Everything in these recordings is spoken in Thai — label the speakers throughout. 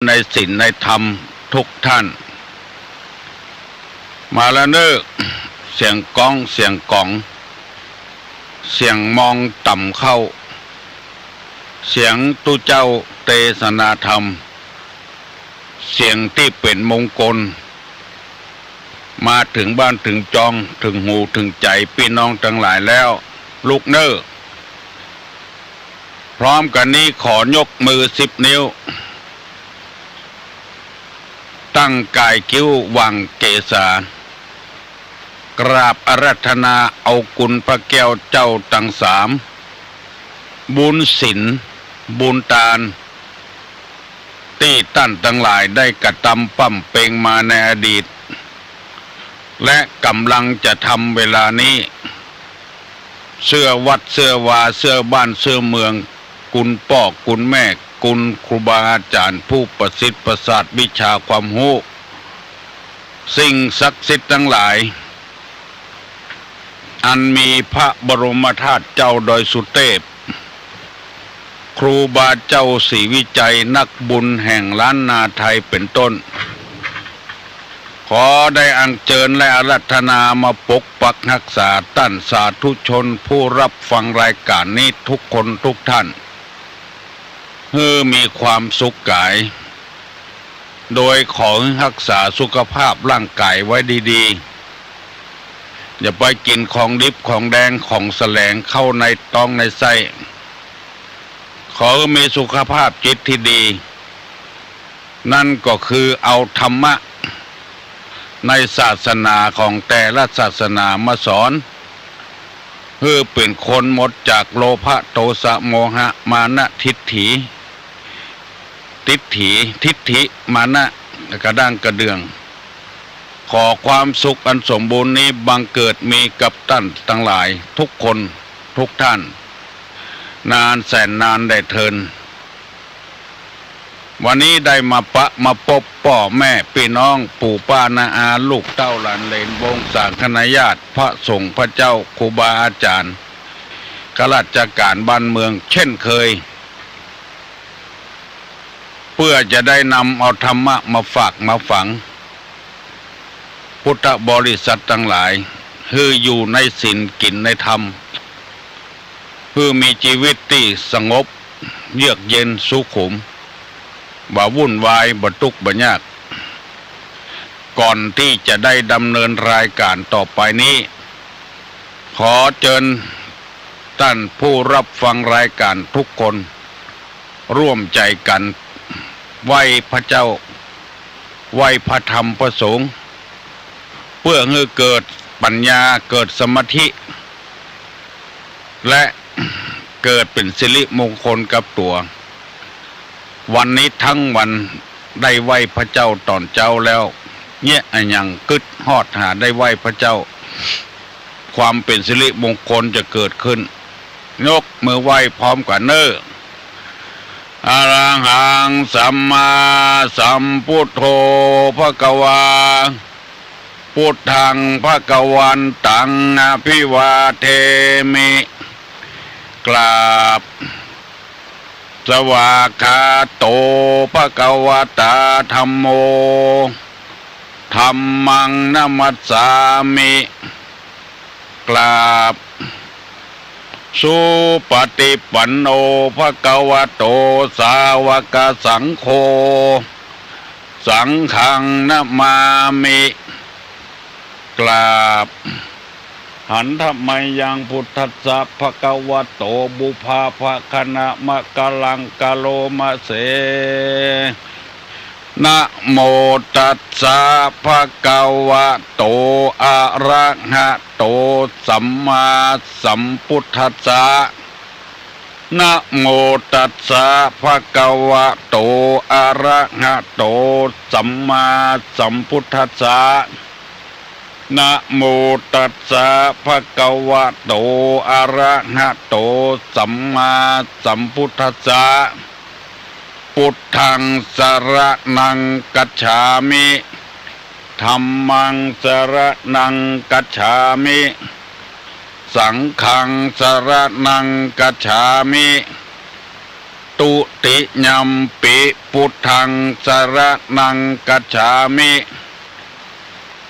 Speaker 1: ในศีลในธรรมทุกท่านมาแล้วเนอเสียงก้องเสียงกล่องเสียงมองต่ำเข้าเสียงตุเจ้าเทศนาธรรมเสียงที่เป็นมงคลมาถึงบ้านถึงจองถึงหูถึงใจพี่น้องทั้งหลายแล้วลูกเนอพร้อมกันนี้ขอยกมือ10 นิ้วตั้งกายคิ้ววางเกศากราบอาราธนาเอากุลพระแก้วเจ้าทั้ง3บุญศีลบุญทานที่ท่านทั้งหลายได้กระทำปั่มเปงมาในอดีตและกำลังจะทำเวลานี้เสื้อวัดเสื้อวาเสื้อบ้านเสื้อเมืองกุลพ่อกุลแม่กุลครูบาอาจารย์ผู้ประสิทธิ์ประสาทวิชาความรู้สิ่งศักดิ์สิทธิ์ทั้งหลายอันมีพระบรมธาตุเจ้าดอยสุเทพครูบาเจ้าศรีวิจัยนักบุญแห่งล้านนาไทยเป็นต้นขอได้อัญเชิญและอาราธนามาปกปักรักษาต้านสาธุชนผู้รับฟังรายการนี้ทุกคนทุกท่านให้มีความสุขกายโดยขอรักษาสุขภาพร่างกายไว้ดีๆอย่าไปกินของดิบของแดงของแสลงเข้าในท้องในไส้ขอมีสุขภาพจิตที่ดีนั่นก็คือเอาธรรมะในศาสนาของแต่ละศาสนามาสอนเพื่อเป็นคนหมดจากโลภะโทสะโมหะมานะทิฏฐิมานะกระด้างกระเดืองขอความสุขอันสมบูรณ์นี้บังเกิดมีกับท่านทั้งหลายทุกคนทุกท่านนานแสนนานได้เทินวันนี้ได้มาพบพ่อแม่พี่น้องปู่ป้านาอาลูกเต้าหลานเหลนวงศาคณาญาติพระสงฆ์พระเจ้าครูบาอาจารย์ข้าราชการบ้านเมืองเช่นเคยเพื่อจะได้นำเอาธรรมะมาฝากมาฝังพุทธบริษัททั้งหลายคืออยู่ในศีลกินในธรรมเพื่อมีชีวิตที่สงบเยือกเย็นสุขุมบ่วุ่นวายบ่ทุกข์บ่ยากก่อนที่จะได้ดำเนินรายการต่อไปนี้ขอเชิญท่านผู้รับฟังรายการทุกคนร่วมใจกันไหว้พระเจ้าไหว้พระธรรมพระสงฆ์เพื่อให้เกิดปัญญาเกิดสมาธิและเกิดเป็นสิริมงคลกับตัววันนี้ทั้งวันได้ไหว้พระเจ้าตอนเจ้าแล้วเนี่ยอย่างกึดฮอดหาได้ไหว้พระเจ้าความเป็นสิริมงคลจะเกิดขึ้นยกมือไหว้พร้อมกันเนออะระหังสัมมาสัมพุทโธภควาพุทธังภควันตังอภิวาเทมิกราบสวากขาโตภควตาธัมโมธัมมังนัมมัสสามิกราบสุปฏิปันโนภควโตสาวกสังโฆสังฆังนะมามิกราบหันธรรมยังพุทธัสสะภะคะวะโตบุพาภคณะมะกะลังกะโลมะเสนะโมตัสสะภะคะวะโตอะระหะโตสัมมาสัมพุทธัสสะนะโมตัสสะภะคะวะโตอะระหะโตสัมมาสัมพุทธัสสะนะโมตัสสะภะคะวะโตอะระหะโตสัมมาสัมพุทธัสสะพุทธังสรณังกัจฉามิธัมมังสรณังกัจฉามิสังฆังสรณังกัจฉามิ ตุติยัมปิพุทธังสรณังกัจฉามิ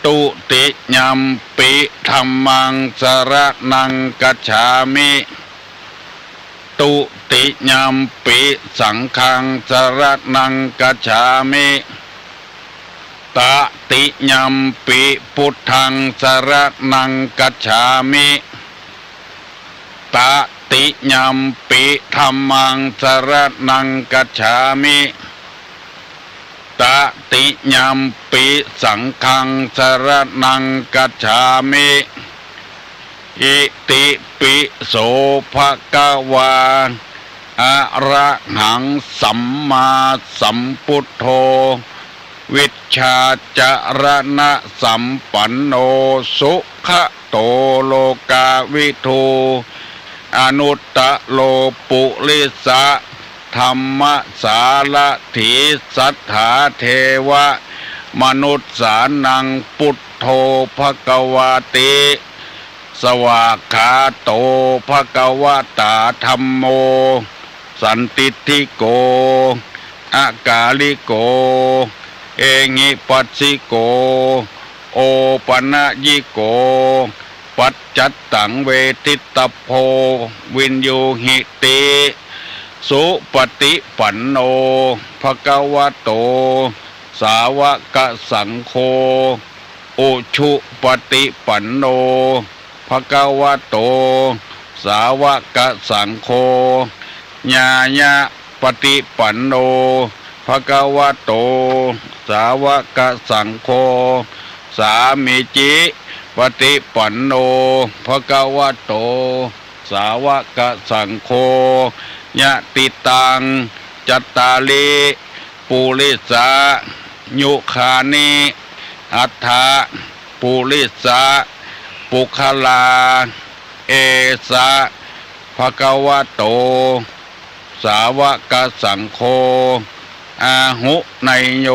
Speaker 1: ตุติยัมปิธัมมังสรณังกัจฉามิตุติยัมปิสังฆังสรณังกัจฉามิตติยัมปิพุทธังสรณังกัจฉามิตติยัมปิธัมมังสรณังกัจฉามิตติยัมปิสังฆังสรณังกัจฉามิอิติปิโสภะคะวาอะระหังสัมมาสัมพุทโธวิชชาจารณะสัมปันโนสุขโตโลกาวิทูอนุตตโลปุริสะธรรมสารถีสัทธาเทวะมนุษย์สานังพุทโธภควาติสวากขาโตภควตาธัมโมสันติทิโกอากาลิโกเองิปัสสิโกโอปนะยิโกปัจจัตตังเวทิตโพวินยูหิติสุปฏิปันโนภควโตสาวกสังโฆอุชุปฏิปันโนภควโตสาวกสังโฆญาญาปฏิปันโนภควโตสาวกสังโฆสามิจิปฏิปันโนภควโตสาวกสังโฆญาติตังจัตตาลิปุริสายุคานิอัฏฐาปุริสาปุคลาเอสะภควโตสาวกสังโฆอาหุไนโย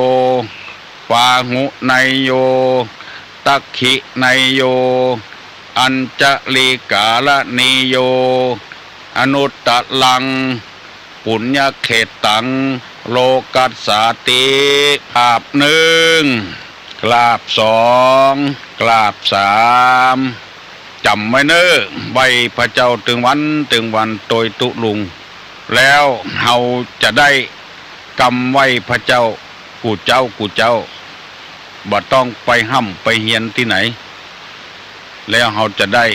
Speaker 1: ปาหุไนโยตักขิไนโยอัญจลิกาลนิโยอนุตตลังปุญญเขตังโลกัสสาติกราบหนึ่งกราบสองกราบสามจำไว้เน้อใบพระเจ้าถึงวันโตยตุลุงแล้วเฮาจะได้กำไว้พระเจ้ากูเจ้าบ่ต้องไปห้ำไปเฮียนที่ไหนแล้วเฮาจะได้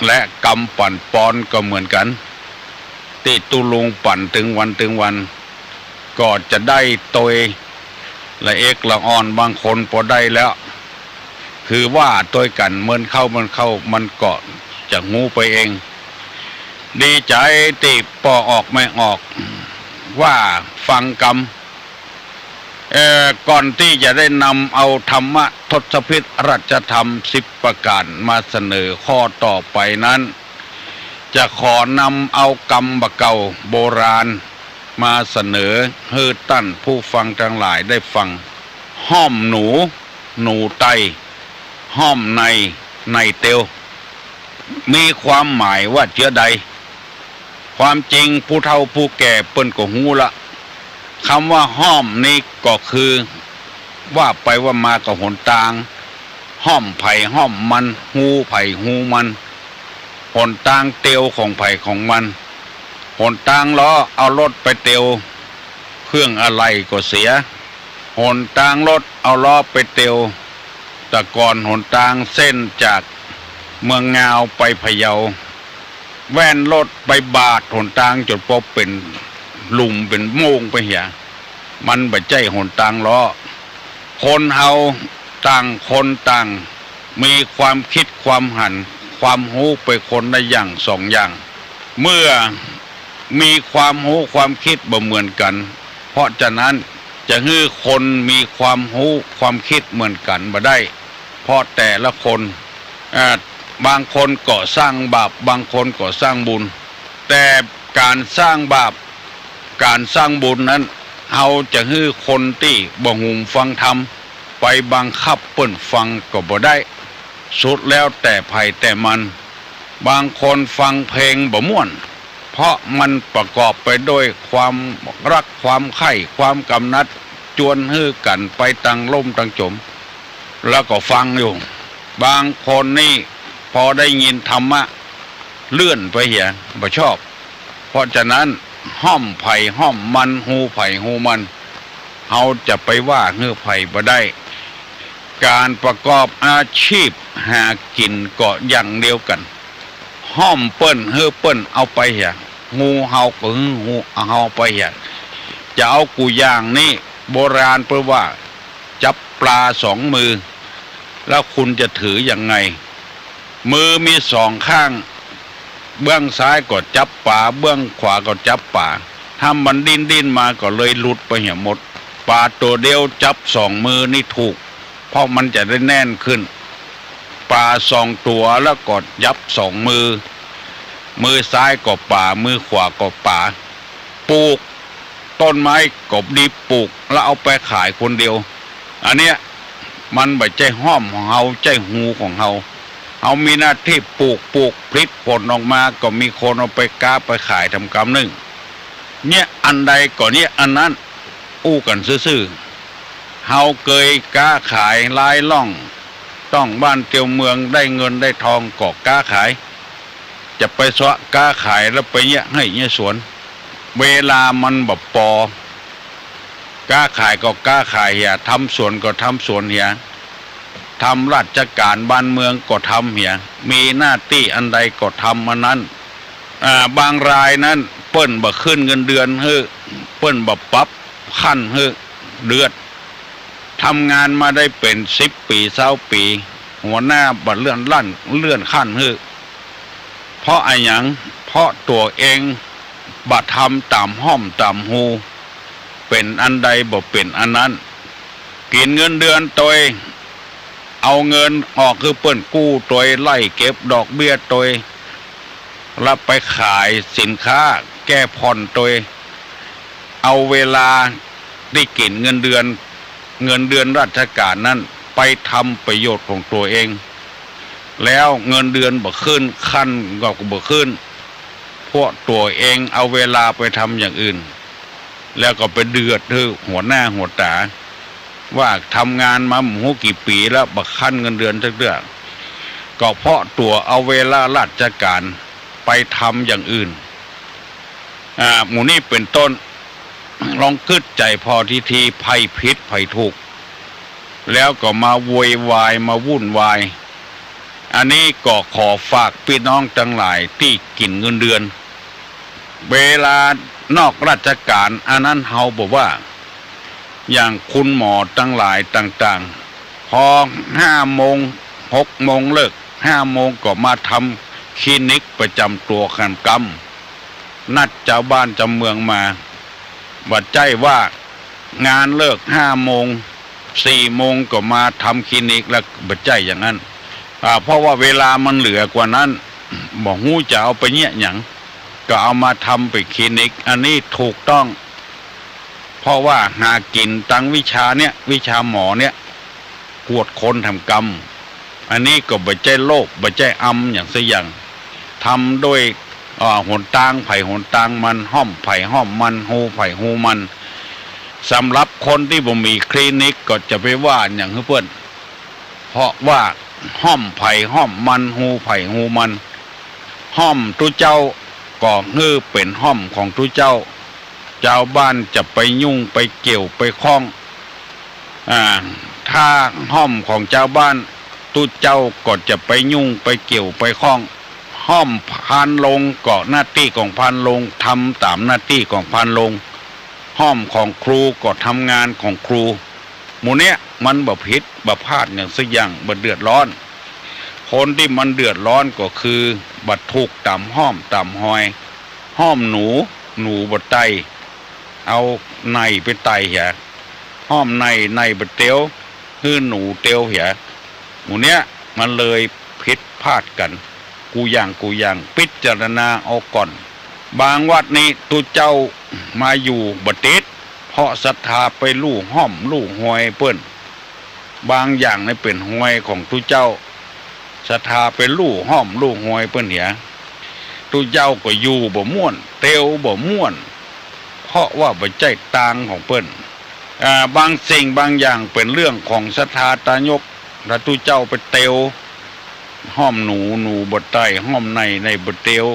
Speaker 1: และกำปั่นปอนก็เหมือนกันติตุลุงปั่นถึงวันก็จะได้โตยละเอกละอ่อนบางคนพอได้แล้วคือว่าโดยกันเมินเข้ามันก็จะงูไปเองดีใจติปอออกไม่ออกว่าฟังกรรมก่อนที่จะได้นำเอาธรรมะทศพิธรัชธรรม10ประการมาเสนอข้อต่อไปนั้นจะขอนำเอากรรมบะเก่าโบราณมาเสนอให้ท่านผู้ฟังทั้งหลายได้ฟังห้อมหนูไตห้อมในเตียวมีความหมายว่าเจือใดความจริงผู้เฒ่าผู้แก่เปิ้นก็ฮู้ละคำว่าห้อมนี่ก็คือว่าไปว่ามากับหนทางห้อมไผ่ห้อมมันฮูไผ่ฮูมันหนทางเตียวของไผ่ของมันหนทางล้อเอารถไปเตียวเครื่องอะไรก็เสียหนทางรถเอาล้อไปเตียวแต่ก่อนหนทางเส้นจากเมืองงาวไปพะเยาแว่นรถไปบาดหนทางจนพบเป็นหลุมเป็นโม่งไปเหียมันบ่ใจหนทางล้อคนเฮาต่างคนต่างมีความคิดความหันความรู้ไปคนละอย่างสองอย่างเมื่อมีความรู้ความคิดบ่เหมือนกันเพราะฉะนั้นจะให้คนมีความรู้ความคิดเหมือนกันบ่ได้เพราะแต่ละคนบางคนก็สร้างบาปบางคนก็สร้างบุญแต่การสร้างบาปการสร้างบุญนั้นเฮาจะให้คนที่บ่หูฟังธรรมไปบังคับเปิ้นฟังก็บ่ได้สุดแล้วแต่ไผแต่มันบางคนฟังเพลงบ่ม่วน เพราะมันประกอบไปด้วยความรักความใคร่ความกำนัดจวนฮื้อกันไปตังล่มตังจมแล้วก็ฟังอยู่บางคนนี่พอได้ยินธรรมะเลื่อนไปเหียบ่ชอบเพราะฉะนั้นห้อมไผ่ห้อมมันหูไผ่หูมันเอาจะไปว่าเฮือไผ่บ่ได้การประกอบอาชีพหากินก็อย่างเดียวกันห้อมเปิ้นเฮือเปิ้นเอาไปเหียงูเห่าก็งูเห่าไปเหียจะเอากูย่างนี่โบราณเปิ้นว่าจับปลาสองมือแล้วคุณจะถืออย่างไงมือมีสองข้างเบื้องซ้ายก็จับป่าเบื้องขวาก็จับป่าถ้ามันดิ้นมาก็เลยหลุดไปเหี่ยหมดป่าตัวเดียวจับสองมือนี่ถูกเพราะมันจะได้แน่นขึ้นป่าสองตัวแล้วก็ยับสองมือมือซ้ายก็ป่ามือขวาก็ป่าปลูกต้นไม้กบดีปลูกแล้วเอาไปขายคนเดียวอันเนี้ยมันไม่ใช่ห้อมของเฮาใจหูของเฮาเอามีหน้าที่ปลูกผลิตผลออกมาก็มีคนเอาไปกาไปขายทำกำนึ่งเนี่ยอันใดก็เนี่ยอันนั้นอู้กันซื่อๆเฮาเคยกาขายลายล่องต้องบ้านเตียวเมืองได้เงินได้ทองก็กาขายจะไปสวะกาขายแล้วไปเนี่ยให้เนี่ยสวนเวลามันแบบปอกาขายก็กาขายเหียทำสวนก็ทำสวนเหียทำราชการบ้านเมืองก็ทำเหียมีหน้าที่อันใดก็ทำอันนั้นบางรายนั้นเปิ้นบ่ขึ้นเงินเดือนเฮ้อเปิ้นบ่ปรับขั้นเฮ้อเดือดทำงานมาได้เป็น10 ปี20 ปีหัวหน้าบ่เลื่อนขั้นเฮ้อเพราะอะไรหยังเพราะตัวเองบ่ทำตามห้อมตามหูเป็นอันใดบ่เป็นอันนั้นกินเงินเดือนตัวเอาเงินออกคือเปิ้นกู้ตัวไล่เก็บดอกเบี้ยตัวแล้วไปขายสินค้าแก้ผ่อนตัวเอาเวลาได้กินเงินเดือนราชการนั้นไปทำประโยชน์ของตัวเองแล้วเงินเดือนบ่ขึ้นขั้นก็บ่ขึ้นเพราะตัวเองเอาเวลาไปทำอย่างอื่นแล้วก็ไปเดือดหัวหน้าหัวตาว่าทำงานมาหมูกี่ปีแล้วบ่ขั้นเงินเดือนสักเดือนก็เพราะตัวเอาเวลาราชการไปทำอย่างอื่นหมู่นี้เป็นต้นลองคิดใจพอทีภัยพิษภัยทุกข์แล้วก็มาโวยวายมาวุ่นวายอันนี้ก็ขอฝากพี่น้องทั้งหลายที่กินเงินเดือนเวลานอกราชการอันนั้นเฮาบอกว่าอย่างคุณหมอทั้งหลายต่างๆพอ5 โมง6 โมงเลิก5 โมงก็มาทำคลินิกประจำตัวกันกำนัดเจ้าบ้านเจ้าเมืองมาบัดใจว่างานเลิก5 โมง4 โมงก็มาทำคลินิกแล้วบัดใจอย่างนั้นเพราะว่าเวลามันเหลือกว่านั้นบอกหูจะเอาไปเนี่ยอย่างก็เอามาทำไปคลินิกอันนี้ถูกต้องเพราะว่าหากินตั้งวิชาเนี่ยวิชาหมอเนี่ยกวดคนทำกรรมอันนี้ก็บ่ใจโลภบ่ใจอย่างสักอย่างทำโดยหนตางไผ่หนตางมันห้อมไผ่ห้อมมันหูไผ่หูมันสำหรับคนที่บ่มีคลินิกก็จะไปว่าอย่างเพื่อนเพราะว่าห้อมไผ่ห้อมมันหูไผ่หูมันห้อมตุเจ้าก็เป็นห้อมของตุเจ้าเจ้าบ้านจะไปยุ่งไปเกี่ยวไปคล้องถ้าห้อมของเจ้าบ้านตุเจ้าก็จะไปยุ่งไปเกี่ยวไปคล้องห้อมพานลงก็หน้าที่ของพานลงทำตามหน้าที่ของพานลงห้อมของครูก็ทำงานของครูหมู่เนี้ยมันบ่ผิดบ่พลาดอย่างสักอย่างบ่เดือดร้อนคนที่มันเดือดร้อนก็คือบัดทุกตามห้อมตามหอยห้อมหนูบ่ไตเอาในไปไตเหียห้อมในบ่เตียวคือหนูเตียวเหียหมู่เนี้ยมันเลยผิดพลาดกันกูอย่างพิจารณาเอาก่อนบางวัดนี้ตุเจ้ามาอยู่บ่ติดเพราะศรัทธาไปลู่ห้อมลู่หวยเปิ้นบางอย่างนี่เป็นหวยของตุเจ้าศรัทธาไปลู่ห้อมลู่หวยเปิ้นเหียตุ ตุเจ้าก็อยู่บ่ม่วนเตียวบ่ม่วนเพราะว่าบ่ใจตางของเปิ้นบางสิ่งบางอย่างเป็นเรื่องของศรัทธาตายกพระตุเจ้าไปเตียวห้อมหนูบ่ใต้ห้อมในบ่เตียว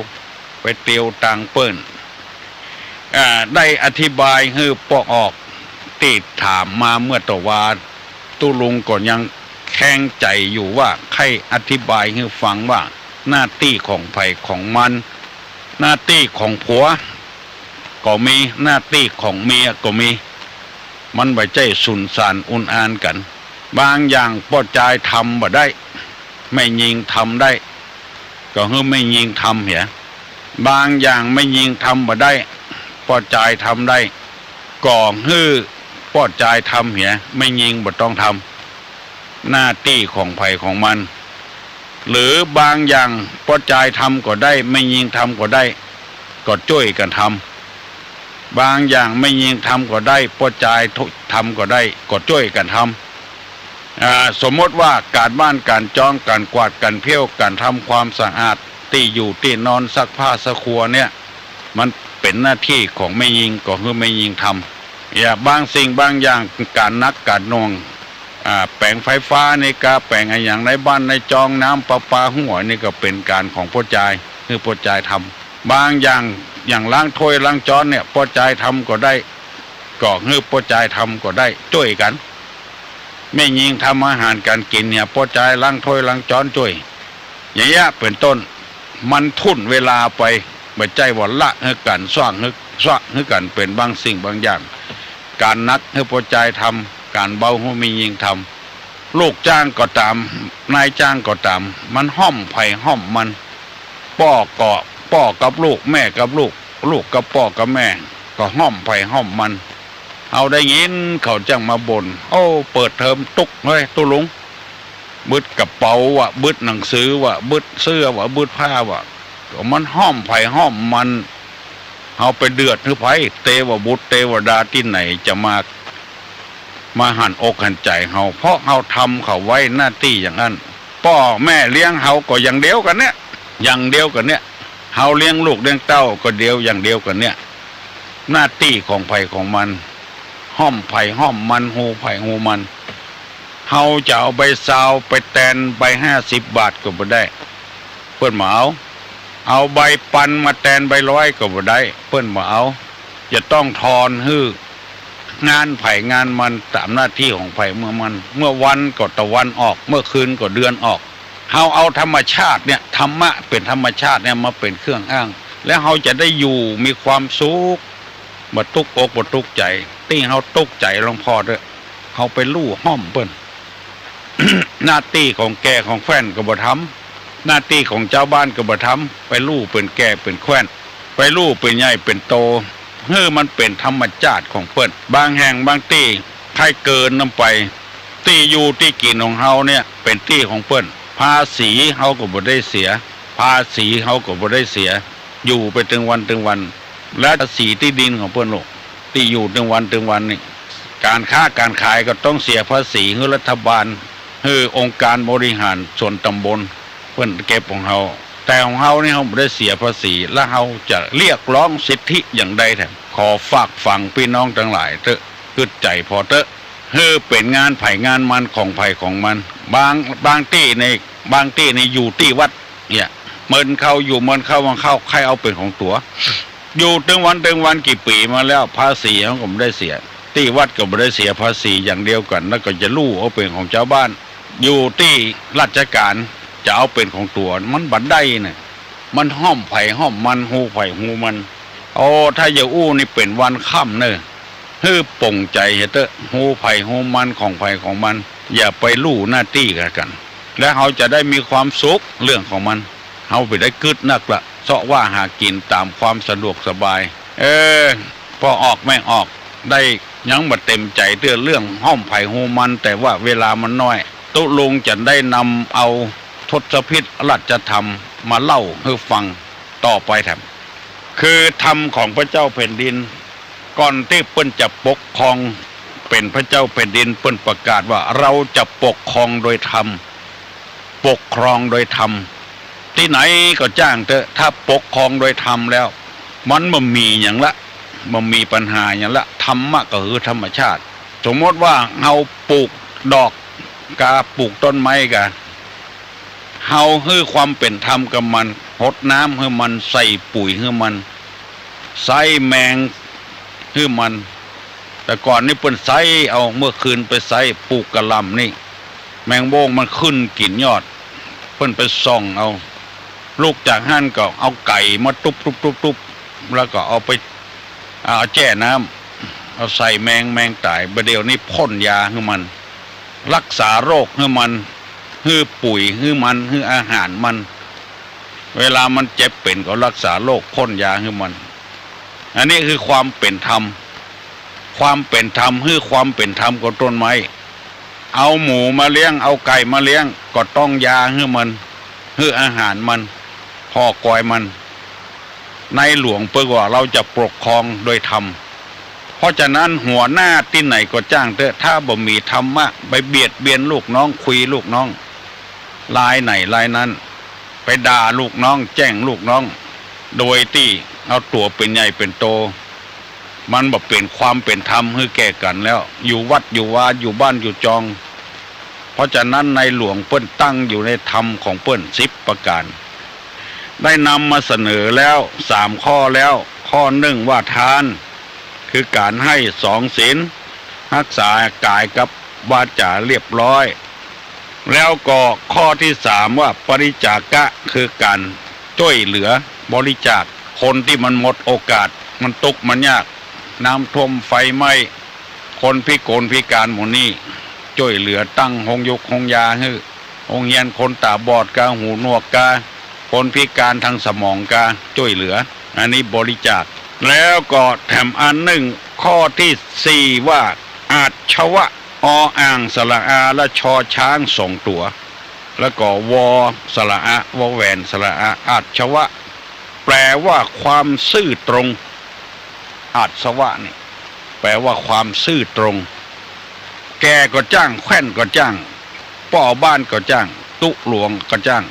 Speaker 1: ไปเตียวตางเปิ้นได้อธิบายให้ปออกติดถามมาเมื่อตะวาตุลุงก็ยังแข็งใจอยู่ว่าใครอธิบายให้ฟังว่าหน้าที่ของไผของมันหน้าที่ของผัวก็มีหน้าที่ของเมียก็มีมันบ่ใจสุนสานอุนอานกันบางอย่างป้อจายทำบ่ได้ไม่ยิงทำได้ก็คือไม่ยิงทำเหียบางอย่างไม่ยิงทำบ่ได้ป้อจายทำได้ก่อฮื้อป้อจายทำเหียไม่ยิงบ่ต้องทำหน้าที่ของไผของมันหรือบางอย่างป้อจายทำก็ได้ไม่ยิงทำก็ได้ก็ช่วยกันทำบางอย่างไม่ยิงทำก็ได้ป้อจายทำก็ได้ก็ช่วยกันทำสมมติว่าการบ้านการจ้องการกวาดการเพี้ยวการทำความสะอาดที่อยู่ที่นอนซักผ้าซักครัวเนี่ยมันเป็นหน้าที่ของไม่ยิงก็คือไม่ยิงทำอย่าบางสิ่งบางอย่างการนักการนองแปลงไฟฟ้านี่ก็แปลงอย่างในบ้านในจองน้ำประปาหัวนี่ก็เป็นการของพ่อจายคือพ่อจายทำบางอย่างล้างถ้วยล้างจานเนี่ยพ่อจายทำก็ได้ก็คือพ่อจายทำก็ได้ช่วยกันไม่ยิงทำอาหารการกินเนี่ยพ่อจายล้างถ้วยล้างจานช่วยอย่างเงี้ยเป็นต้นมันทุ่นเวลาไปบ่ใจว่าละให้กันสร้างให้กันเป็นบางสิ่งบางอย่างการนักให้พ่อจายทำการเบาให้ไม่ยิงทำลูกจ้างก็ตามนายจ้างก็ตามมันห้อมไผ่ห้อมมันพ่อกับลูกแม่กับลูกกับพ่อกับแม่ก็ห้อมไผ่ห้อมมันเอาได้ยินเขาจังมาบ่นโอ้เปิดเทอมตุกเฮ้ยตุลุงบึดกระเป๋าว่ะบึดหนังสือว่ะบึดเสื้อว่ะบึดผ้าว่ะมันห้อมไผ่ห้อมมันเอาไปเดือดหรือไผ่เทวบุตรเทวดาที่ไหนจะมาหันอกหันใจเฮาเพราะเฮาทำเขาไว้หน้าที่อย่างนั้นพ่อแม่เลี้ยงเฮาก็อย่างเดียวกันเนี่ยอย่างเดียวกันเนี่ยเฮาเลี้ยงลูกเลี้ยงเต้าก็เดียวอย่างเดียวกันเนี่ยหน้าที่ของไผ่ของมันห้อมไผ่ห้อมมันหูไผ่หูมันเฮาจะเอาใบซาวไปแตนใบ50 บาทก็บ่ได้เพิ่นมาเอาใบปันมาแตนใบ100ก็บ่ได้เพิ่นมาเอาจะต้องทอนฮื้องานไผ่งานมันตามหน้าที่ของไผ่เมื่อวันก็ตะวันออกเมื่อคืนก็เดือนออกเฮาเอาธรรมชาติเนี่ยธรรมะเป็นธรรมชาติเนี่ยมาเป็นเครื่องอ้างแล้วเฮาจะได้อยู่มีความสุขบ่ตุกอกบ่ตุกใจตี้เฮาตุกใจหลวงพ่อเด้อเฮาไปลู่ห้อมเปิ้น หน้าที่ของแก่ของแฟนก็บ่ทำหน้าที่ของเจ้าบ้านก็บ่ทำไปลู่เป็นแก่เป็นแคว้นไปลู่เป็นใหญ่เป็นโตมันเป็นธรรมชาติของเปิ้นบางแห่งบางที่ใครเกินนำไปที่อยู่ที่กินของเฮาเนี่ยเป็นที่ของเปิ้นภาษีเฮาก็บ่ได้เสียภาษีเฮาก็บ่ได้เสียอยู่ไปถึงวันและภาษีที่ดินของเปิ้นลูกที่อยู่ถึงวันนี่การค้าการขายก็ต้องเสียภาษีให้รัฐบาลให้องค์การบริหารส่วนตำบลเพิ่นเก็บของเฮาแต่ของเฮานี่เฮาบ่ได้เสียภาษีและเฮาจะเรียกร้องสิทธิอย่างใดแท้ขอฝากฝังพี่น้องทั้งหลายเถอะกึดใจพอเถอะเป็นงานไผ่งานมันของไผ่ของมันบางที่ในอยู่ที่วัดเนี่ยเมินเข้าใครเอาเป็นของตัวอยู่ถึงวันกี่ปีมาแล้วภาษีเขาก็ไม่ได้เสียที่วัดก็ไม่ได้เสียภาษีอย่างเดียวกันแล้วก็จะลู่เอาเป็นของชาวบ้านอยู่ที่ราชการจะเอาเป็นของตัวมันบัดได้เนี่ยมันห้อมไผ่ห้อมมันหูไผ่หูมันโอ้ถ้าอย่าอู้นี่เป็นวันค่ำเนอะป่งใจเถอะหูไผ่หูมันของไผ่ของมันอย่าไปลู่หน้าที่กันแล้วเขาจะได้มีความสุขเรื่องของมันเขาไปได้กึดนักละเสาะว่าหากินตามความสะดวกสบายพอออกไม่ออกได้ยังบ่เต็มใจเรื่องห้อมไผ่หูมันแต่ว่าเวลามันน้อยตุลุงจะได้นำเอาทศพิธราชธรรมมาเล่าให้ฟังต่อไปแถมคือธรรมของพระเจ้าแผ่นดินก่อนที่เปิ้นจะปกครองเป็นพระเจ้าแผ่นดินเปิ้นประกาศว่าเราจะปกครองโดยธรรมปกครองโดยธรรม ที่ไหนก็จ้างเถอะถ้าปกครองโดยธรรมแล้วมันบ่มีอย่างละมันมีปัญหาอย่างละธรรมะก็คือธรรมชาติสมมติว่าเอาปลูกดอกกาปลูกต้นไม้กะเฮาให้ความเป็นธรรมกับมันรดน้ำให้มันใส่ปุ๋ยให้มันใส่แมงให้มันแต่ก่อนนี่เปิ้นใส่เอาเมื่อคืนไปใส่ปลูกกะหล่ำนี่แมงโบ้งมันขึ้นกินยอดเปิ้นไปส่องเอาลูกจากหั่นก็เอาไก่มาตุบแล้วก็เอาไปเอาแจ้น้ำเอาใส่แมงตายประเดี๋ยวนี้พ่นยาให้มันรักษาโรคให้มันให้ปุ๋ยให้มันให้อาหารมันเวลามันเจ็บเป็นก็รักษาโรคพ่นยาให้มันอันนี้คือความเป็นธรรมความเป็นธรรมคือความเป็นธรรมกับต้นไม้เอาหมูมาเลี้ยงเอาไก่มาเลี้ยงก็ต้องยาให้มันให้อาหารมันพอกอยมันในหลวงเพื่อว่าเราจะปกครองโดยธรรมเพราะฉะนั้นหัวหน้าที่ไหนก็จ้างเถอะถ้าบ่มีธรรมะไปเบียดเบียนลูกน้องคุยลูกน้องลายไหนลายนั้นไปด่าลูกน้องแจ้งลูกน้องโดยที่เอาตัวเป็นใหญ่เป็นโตมันบ่เป็นความเป็นธรรมให้แก่กันแล้วอยู่วัดอยู่วาอยู่บ้านอยู่จองเพราะฉะนั้นในหลวงเปิ้นตั้งอยู่ในธรรมของเปิ้น10ประการได้นำมาเสนอแล้ว3ข้อแล้วข้อ1ว่าทานคือการให้2ศีลรักษากายกับวาจาเรียบร้อยแล้วก็ข้อที่3ว่าปริจาคะคือการช่วยเหลือบริจาคคนที่มันหมดโอกาสมันตกมันยากน้ำท่วมไฟไหม้คนพิกลพิการหมู่นี้ช่วยเหลือตั้งหงยุกหงยาให้องเฮียนคนตาบอดกาหูหนวกกาคนพิการทางสมองกาช่วยเหลืออันนี้บริจาคแล้วก็แถมอันหนึ่งข้อที่4ว่าอาชวะออ่างสระอาและชอช้างส่งตัวแล้วก็วอสระอาวอแหวนสระอาอาชวะแปลว่าความซื่อตรงอาชวะนี่แปลว่าความซื่อตรงแกก็จ้างแขว้นก็จ้างป่อบ้านก็จ้างตุหลวงก็จ้าง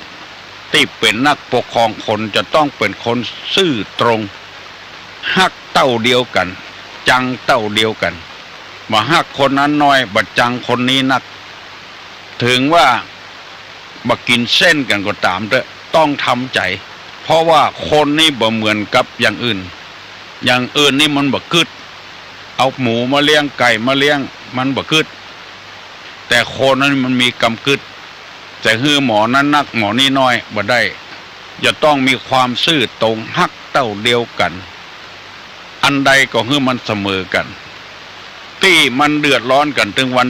Speaker 1: ที่เป็นนักปกครองคนจะต้องเป็นคนซื่อตรงฮักเต้าเดียวกันจังเต้าเดียวกันมาฮักคนนั้นน้อยบัดจังคนนี้นักถึงว่าบักกินเส้นกันก็ตามเถอะต้องทำใจเพราะว่าคนนี่บ่เหมือนกับอย่างอื่นนี่มันบ่กึดเอาหมูมาเลี้ยงไก่มาเลี้ยงมันบ่กึดแต่คนนั้นมันมีกำกึดแต่คือหมอนั้นนักหมอนี่น้อยบ่ได้จะต้องมีความซื่อตรงฮักเต้าเดียวกันอันใดก็คือมันเสมอกันที่มันเดือดร้อนกันถึงวัน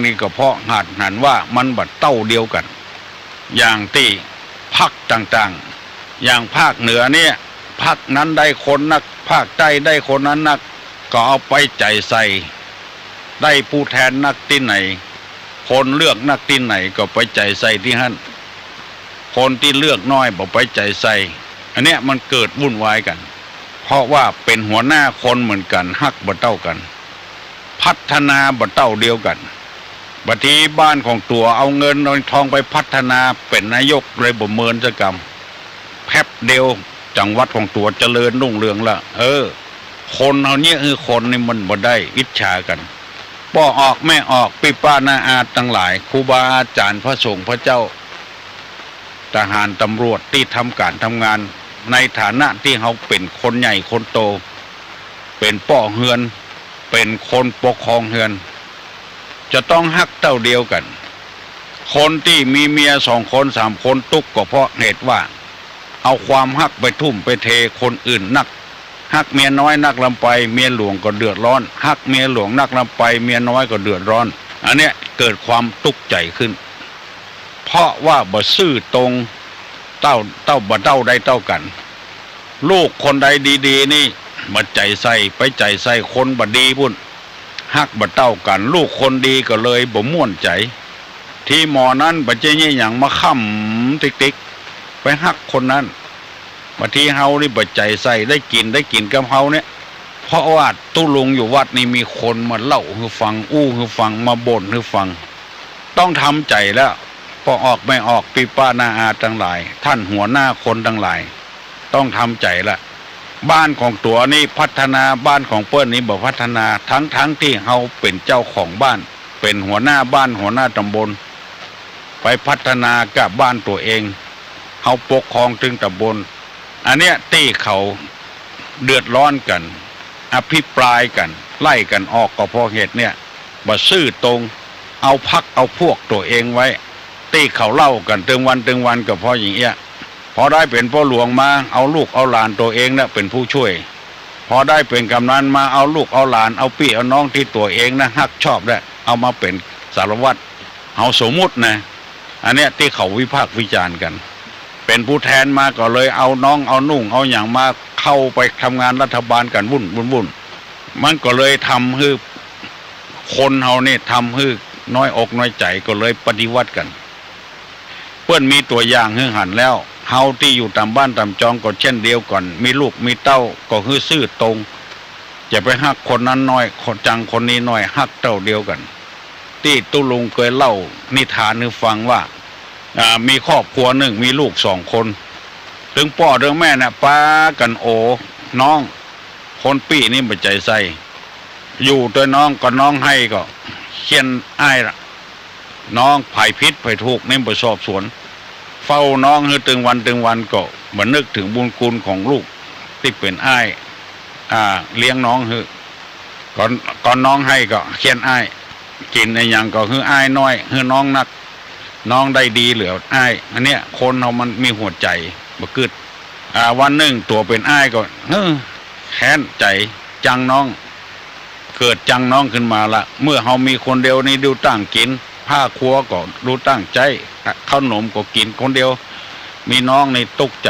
Speaker 1: นี่ก็เพราะหันว่ามันบัดเต้าเดียวกันอย่างที่ภาคต่างๆอย่างภาคเหนือเนี่ยภาคนั้นได้คนนักภาคใต้ได้คนนั้นนักก็เอาไปใจใส่ได้ผู้แทนนักที่ไหนคนเลือกนักที่ไหนก็ไปใจใส่ที่นั่นคนที่เลือกน้อยบอกไปใจใส่อันเนี้ยมันเกิดวุ่นวายกันเพราะว่าเป็นหัวหน้าคนเหมือนกันฮักบ่เต้ากันพัฒนาบ่เต้าเดียวกันบัดทีบ้านของตัวเอาเงินเอาทองไปพัฒนาเป็นนายกเลยบ่เมินจะกรรมแป๊บเดียวจังหวัดของตัวเจริญรุ่งเรืองละคนเอาเนี้ยคือคนนี่มันบ่ได้อิจฉากันป้อออกแม่ออกปีป้านาอาทั้งหลายครูบาอาจารย์พระสงฆ์พระเจ้าทหารตำรวจที่ทำการทำงานในฐานะที่เขาเป็นคนใหญ่คนโตเป็นป้อเฮือนเป็นคนปกครองเฮือนจะต้องฮักเต้าเดียวกันคนที่มีเมีย2 คน 3 คนตุกก็เพราะเหตุว่าเอาความฮักไปทุ่มไปเทคนอื่นนักฮักเมียน้อยนักลำไปเมียหลวงก็เดือดร้อนฮักเมียหลวงนักลำไปเมียน้อยก็เดือดร้อนอันเนี้ยเกิดความตุกใจขึ้นเพราะว่าบ่ซื่อตรงเต้าบ่เต้าได้เต้ากันลูกคนใดดีๆนี่บ่ใจใส่ไปใจใส่คนบ่ดีพุ่นฮักบ่เต้ากันลูกคนดีก็เลยบ่ม่วนใจที่หมอนั้นบ่เจ๊ยี่หยังมาค้ำติ๊กๆไปฮักคนนั้นบางทีเฮานี่บ่ใจใส่ได้กินกับเฮาเนี่ยเพราะว่าตู้ลุงอยู่วัดนี่มีคนมาเล่าให้ฟังให้ฟังมาบ่นให้ฟังต้องทำใจแล้ว พอออกไม่ออกปีป้านาอาทั้งหลายท่านหัวหน้าคนทั้งหลายต้องทำใจละบ้านของตัวนี้พัฒนาบ้านของเปิ้ลนี้บอกพัฒนาทั้งที่เฮาเป็นเจ้าของบ้านเป็นหัวหน้าบ้านหัวหน้าตำบลไปพัฒนากับบ้านตัวเองเฮาปกครองถึงตำบลอันเนี้ยที่เขาเดือดร้อนกันอภิปรายกันไล่กันออกก็เพราะเหตุเนี่ยบ่ซื่อตรงเอาพักเอาพวกตัวเองไว้ที่เขาเล่ากันตึงวันก็เพราะอย่างเงี้ยพอได้เป็นพ่อหลวงมาเอาลูกเอาหลานตัวเองนะเป็นผู้ช่วยพอได้เป็นกำนันมาเอาลูกเอาหลานเอาพี่เอาน้องที่ตัวเองนะฮักชอบได้เอามาเป็นสารวัตรเอาสมมุตินะอันเนี้ยที่เขาวิพากษ์วิจารณ์กันเป็นผู้แทนมาก็เลยเอาน้องเอานุ่งเอาอย่างมาเข้าไปทำงานรัฐบาลกันวุ่นมันก็เลยทำให้คนเฮาเนี่ยทำให้น้อยอกน้อยใจก็เลยปฏิวัติกันเพื่อนมีตัวอย่างให้หันแล้วเฮาที่อยู่ตามบ้านตามจองก็เช่นเดียวก่อนมีลูกมีเต้าก็คือซื่อตรงจะไปฮักคนนั้นน้อยคนจังคนนี้น้อยฮักเต้าเดียวกันที่ตุลุงเคยเล่านิทานให้ฟังว่ามีครอบครัวหนึ่งมีลูก2 คนถึงพ่อถึงแม่น่ะป้ากันโอน้องคนปี้นี่บ่ใจใส่อยู่ตัวน้องก็น้องให้ก็เขียนอ้ายละน้องไผ่พิษไผ่ถูกนี่บ่สอบสวนเฝ้าน้องให้ตึงวันก็บ่นึกถึงบุญคุณของลูกที่เป็นอ้ายเลี้ยงน้องให้ก่อนน้องให้ก็เขียนอ้ายกินในอย่างก็คืออ้ายน้อยคือน้องนักน้องได้ดีเหลืออ้ายอันเนี้ยคนเรามันมีหัวใจบ่กึดวันหนึ่งตัวเป็นอ้ายก็แค้นใจจังน้องเกิดจังน้องขึ้นมาละเมื่อเฮามีคนเดียวนี่ดูตั้งกินผ้าครัวก็ดูตั้งใจข้าวหนมก็กินคนเดียวมีน้องในตุกใจ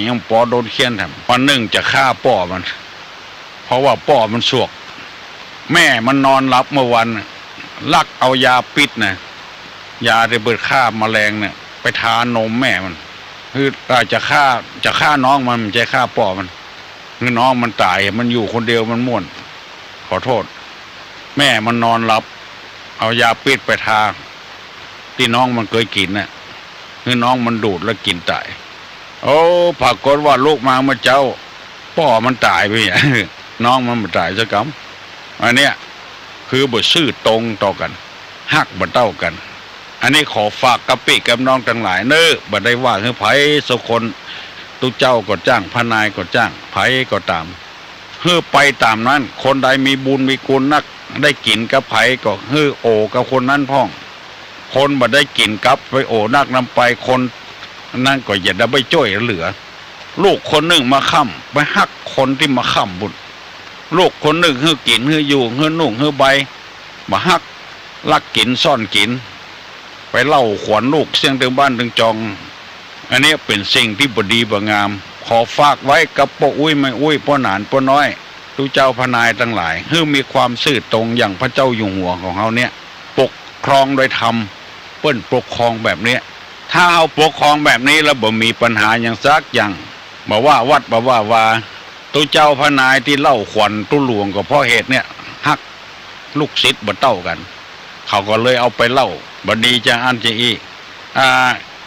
Speaker 1: ยังปอโดนเคียนแถมวันหนึ่งจะฆ่าป่อมันเพราะว่าป่อมันสวกแม่มันนอนหลับเมื่อวันลักเอายาปิดนะยาที่เบิดฆ่าแมลงเนี่ยไปทานมแม่มันคือจะฆ่าน้องมันจะฆ่าป่อมันคือน้องมันตายมันอยู่คนเดียวมันม่วนขอโทษแม่มันนอนหลับเอายาปิดไปทาที่น้องมันเคยกินน่ะคือน้องมันดูดแล้วกินตายโอ้ปรากฏว่าลูกมาเมื่อเจ้าป่อมันตายไปเนี่ยน้องมันไม่ตายสักคำอันเนี้ยคือบ่ซื่อตรงต่อกันฮักบ่เต้ากันอันนี้ขอฝากกับพี่กับน้องทั้งหลายเน้อบ่ได้ว่าให้ไผสักคนตุเจ้าก็จ้างพนายก็จ้างไผก็ตามเฮือไปตามนั้นคนใดมีบุญมีคุณนักได้กินกับไผก็เฮือโอกับคนนั้นพ้องคนบ่ได้กินกับไปโอนักนำไปคนนั่นก็อย่าได้ไปจ้อยเหลือลูกคนหนึ่งมาค้ำไปฮักคนที่มาค้ำบุญลูกคนหนึ่งเฮือกินเฮืออยู่เฮือนุ่งเฮือใบมาฮักลักกินซ่อนกินไปเล่าขวัญลูกเสียงถึงบ้านถึงจองอันนี้เป็นสิ่งที่บดีบงามขอฝากไว้กับป้าอุ้ยไม่อุ้ยป้าหนานป้าน้อยทุกเจ้าพนายทั้งหลายให้มีความซื่อตรงอย่างพระเจ้าอยู่หัวของเขาเนี่ยปกครองโดยธรรมเปิ้นปกครองแบบนี้ถ้าเอาปกครองแบบนี้แล้วบ่มีปัญหาอย่างซักอย่างบอกว่าวัดบอกว่าทุกเจ้าพนายที่เล่าขวัญตุหลวงก็เพราะเหตุเนี่ยฮักลูกศิษย์บ่เต้ากันเขาก็เลยเอาไปเล่าบดีจะอันจะอี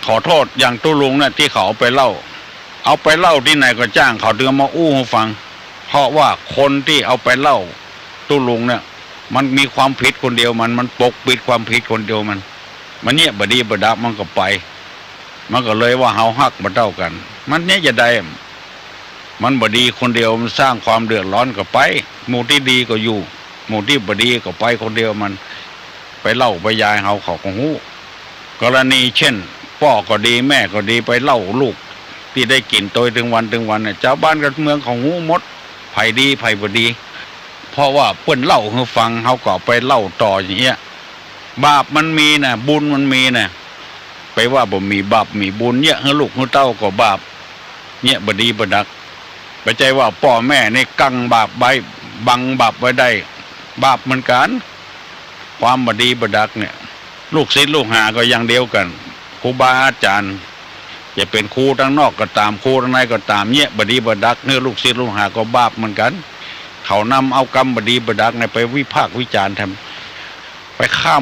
Speaker 1: ขอโทษอย่างตุลุงเนี่ยที่เขาเอาไปเล่าที่ไหนก็จ้างเขาถึงมาอู้ให้ฟังเพราะว่าคนที่เอาไปเล่าตุลุงเนี่ยมันมีความผิดคนเดียวมันปกปิดความผิดคนเดียวมันเนี่ยบดีบดับมันก็ไปมันก็เลยว่าเฮาฮักมาเท่ากันมันเนี่ยจะได้มันบดีคนเดียวมันสร้างความเดือดร้อนก็ไปหมู่ที่ดีก็อยู่หมู่ที่บดีก็ไปคนเดียวมันไปเล่าไปยายเขาก็หูกรณีเช่นพ่อก็ดีแม่ก็ดีไปเล่าลูกที่ได้กินโดยถึงวันเนี่ยเจ้าบ้านกับเมืองของหูหมดไผดีไผบ่ดีเพราะว่าเปิ้นเล่าให้ฟังเขาก็ไปเล่าต่ออย่างเงี้ยบาปมันมีนะบุญมันมีนะไปว่าบ่มีบาปมีบุญเนี่ยให้ลูกให้เต้าก็บาปเนี่ยบ่ดีบ่ดักไปใจว่าพ่อแม่ในกั้งบาปไว้บังบาปไว้ได้บาปเหมือนกันความบ่ดีบ่ดักเนี่ยลูกศิษย์ลูกหาก็อย่างเดียวกันครูบาอาจารย์จะเป็นครูทั้งนอกก็ตามครูทั้งในก็ตามเนี่ยบดีบดักเนื้อลูกศิษย์ลูกหาก็บาปเหมือนกันเขานำเอากรรมบดีบดักในไปวิพากษ์วิจารณ์ทำไปข้า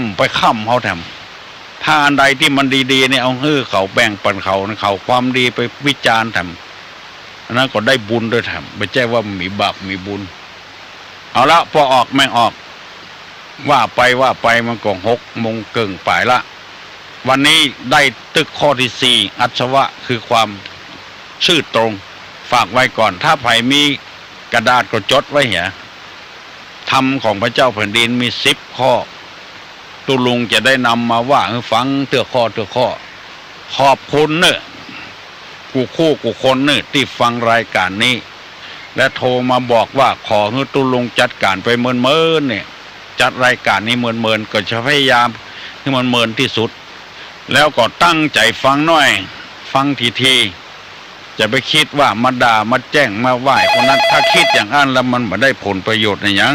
Speaker 1: มเขาท ถ้าอันใดที่มันดีๆเนี่ยเอาเขาแบ่งปันเขาเขาความดีไปวิจารณ์ทำอันนั้นก็ได้บุญด้วยทำไม่ใช่ว่ามีบาปมีบุญเอาละพอออกไม่ออกว่าไปมันก็6:00ป่ายละวันนี้ได้ตึกข้อที่4อัศวะคือความชื่อตรงฝากไว้ก่อนถ้าไผมีกระดาษก็จดไว้เหี่ยธรรมของพระเจ้าแผ่นดินมี10 ข้อตุลุงจะได้นำมาว่าให้ฟังเตื้อข้อขอบคุณเนอะกูคนเนอะที่ฟังรายการนี้และโทรมาบอกว่าขอให้ตุลุงจัดการไปเมินเนี่ยจัดรายการนี้เมินก็จะพยายามให้มันเมินที่สุดแล้วก็ตั้งใจฟังหน่อยฟังทีจะไปคิดว่ามาด่ามาแจ้งมาไหว้คนนั้นถ้าคิดอย่างนั้นแล้วมันไม่ได้ผลประโยชน์ในอย่าง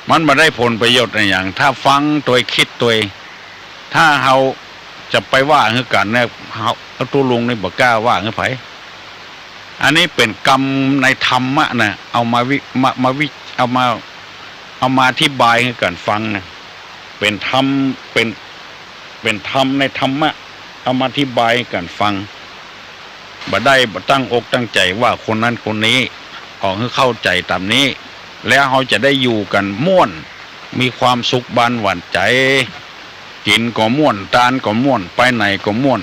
Speaker 1: มันไม่ได้ผลประโยชน์ในอย่างถ้าฟังตัวคิดตัวถ้าเราจะไปว่าคือกันเนี่ยเขาตัวลุงในบอกกล้าว่าคือไผอันนี้เป็นกรรมในธรรมะนะเอามาอธิบายให้กันฟังนะเป็นธรรมเป็นธรรมในธรรมะเอามาอธิบายให้กันฟังบ่ได้ตั้งอกตั้งใจว่าคนนั้นคนนี้ขอให้เข้าใจตามนี้แล้วเขาจะได้อยู่กันม่วนมีความสุขบานหวานใจกินก็ม่วนทานก็ม่วนไปไหนก็ม่วน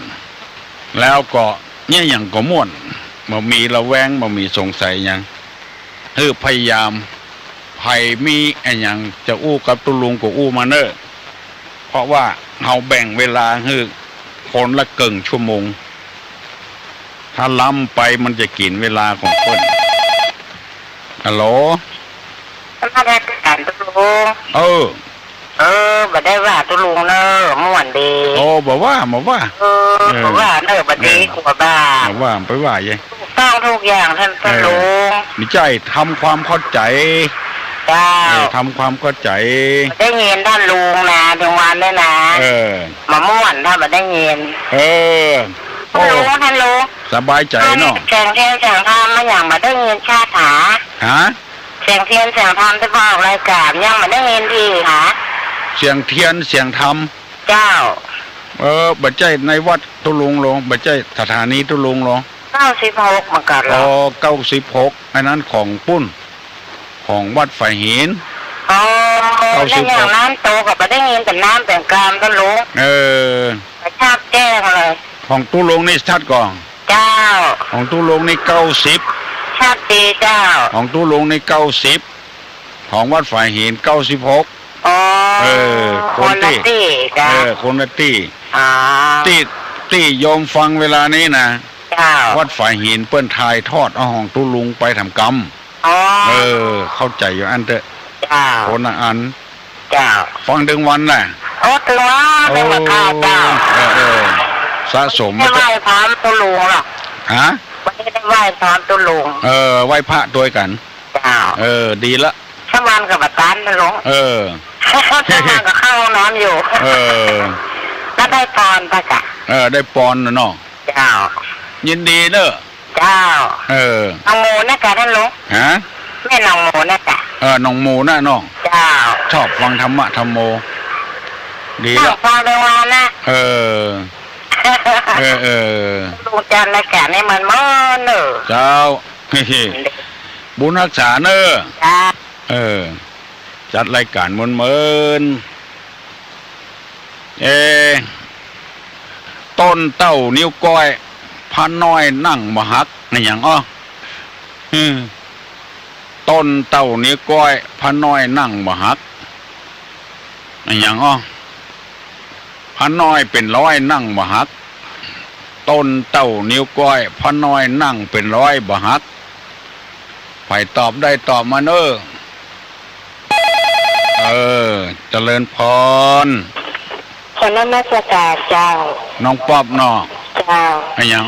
Speaker 1: แล้วก็เนี่ยอย่างก็ม่วนบ่มีระแวงบ่มีสงสัยอย่างพยายามไผมีอะไรอย่างจะอู้กับตุลุงก็อู้มาเนอะเพราะว่าเราแบ่งเวลาให้คนละเกินชั่วโมงถ้าล้ำไปมันจะกินเวลาของคนฮัลโหล
Speaker 2: มาได้การตุลุงบ่ได้ว่าตุลุงเนอะม่วนดี
Speaker 1: โอ้บอกว่า
Speaker 2: บอกว่าเนอะบัดนี้กลัวบ้า
Speaker 1: บอกว่าไปว่ายัย
Speaker 2: ต้องทุกอย่างท่านตุลุง
Speaker 1: มีใจทำความเข้าใจทำความเข้าใจ
Speaker 2: ได้เงินท่านลุงนะจังหวัดได้นะมาม่วนถ้าบ่ได้เงินลุงท่านลุง
Speaker 1: สบายใจเนาะ
Speaker 2: แสงเทียนแสงธรรมมาอย่างบ่ได้เงินชาติหาเสียงเทียนเสียงธรรมที่บอกรายการยังบ่ได้เงินทีหา
Speaker 1: เสียงเทียนเสียงธรรม
Speaker 2: เจ้า
Speaker 1: บัดใจในวัดตุลุงลงบัดใจสถานีตุลุงลง
Speaker 2: 96มากัน
Speaker 1: แล้ว96อันนั้นของปุ้นของวัดฝ่ายหิน
Speaker 2: แล้วอย่างน้ำโตกับบ่ได้เงินแต่น้ำแต่กามตุลุงชาติแจ้งเลย
Speaker 1: ของตุลุงนี่ชัดก่อน
Speaker 2: เจ้า
Speaker 1: ของตุลุงนี่90
Speaker 2: ชาติเจ้า
Speaker 1: ของตุลุงนี่90ของวัดฝ่ายหิน96คนที่คนละที่ยอมฟังเวลานี้นะวัดฝ่ายหินเปิ้นทายทอดเอาของตุลุงไปทำกรรมเข้าใจอยู่อันเถอะคนละอันฟังถึงวันน่ะ
Speaker 2: ถึงวันเป็นราคาเจ้า
Speaker 1: สะสม
Speaker 2: ไม่ไหว้พระตุลุงหรอกไม่ได้ไหว้พระตุลุง
Speaker 1: ไหว้พระด้วยกันดีละ
Speaker 2: ช่างวันกับบัตรตันตุลุงช่างวันก็เข้าน้ำอยู่แล้วได้ปอนปะจ๊ะ
Speaker 1: ได้ปอนนะน้อง
Speaker 2: เจ้า
Speaker 1: ยินดีเนอะ
Speaker 2: เจ้าน้องโมนะจ๊ะท่านลุงแม่น้องโมนะจ๊ะ
Speaker 1: น้องโมนะน้อง
Speaker 2: เจ้า
Speaker 1: ชอบฟังธรรมะธรรมโมดีละ
Speaker 2: ฟังเรื่องวันนะลุงจันรายการให้มันมั่นเนอะ
Speaker 1: เจ้าบุญรักษาเนอะจัดรายการเหมือนต้นเต้านิ้วก้อยพันน้อยนั่งมหักในอย่างต้นเต้านิ้วก้อยพันน้อยนั่งมหักในอย่างพันน้อยเป็นร้อยนั่งมหักต้นเต้านิ้วก้อยพันน้อยนั่งเป็นร้อยมหักไปตอบได้ตอบมาเนอะเจริญพร
Speaker 2: คนนั้นมาสกาเจ้า
Speaker 1: น้องป๊อบเนาะ
Speaker 2: เจ้า
Speaker 1: ไอ้อย่าง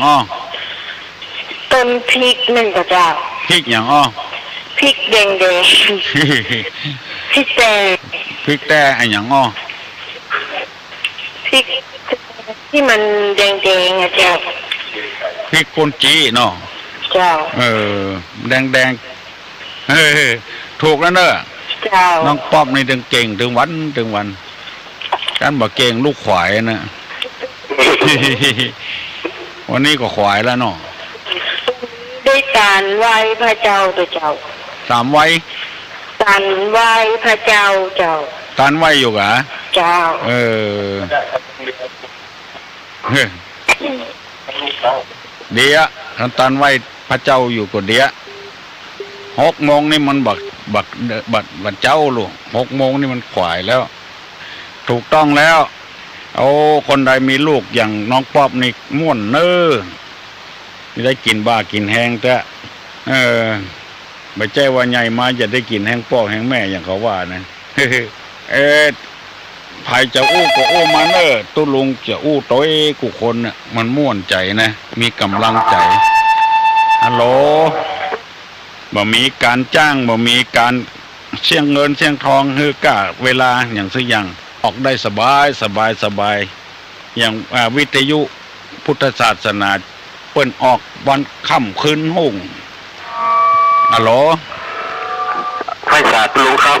Speaker 2: ต้นพริก1กับเจ้า
Speaker 1: พริกอย่าง
Speaker 2: พริกแดงพริก
Speaker 1: แต่ไอ้อย่าง
Speaker 2: พริกที่มันแดงอะเจ้า
Speaker 1: พริกกุนจีเนาะ
Speaker 2: เจ้า
Speaker 1: แดงถูกแล้วเนอะ
Speaker 2: เจ้า
Speaker 1: น้องป๊อบนี่ถึงเก่งถึงวัน การบ่เก่งลูกขวายนะ วันนี้ก็ขวายแล้วเนาะ
Speaker 2: ได้การไหว้พระเจ้าตัวเจ้า
Speaker 1: ตามไว้
Speaker 2: การไหว้พระเจ้าเจ้า
Speaker 1: ตานไหว้อยู่กะ
Speaker 2: เจ้า
Speaker 1: เดี๋ยวตานไหว้พระเจ้าอยู่ก็เดี๋ยว6 โมงนี่มันบักเจ้าลูก6 โมงนี่มันขวายแล้วถูกต้องแล้วโอ้คนใดมีลูกอย่างน้องป๊อบนี่ม่วนเน้อนี่ได้กินบ้ากินแห้งแต่ไม่ใช่ว่าใหญ่มาจะได้กินแห้งปอกแห้งแม่อย่างเขาว่านะไผจะอู้ก็อู้มาเน้อตุลุงจะอู้ต้อยกูคนน่ะมันม่วนใจนะมีกำลังใจฮัลโหลบ่มีการจ้างบ่มีการเสี่ยงเงินเสี่ยงทองคือกะเวลาอย่างสักอย่างออกได้สบายอย่างวิทยุพุทธศาสนาเปิ้นออกวันค่ำคืนหุ่งฮัลโหล
Speaker 2: ไฟสาตุลุงครับ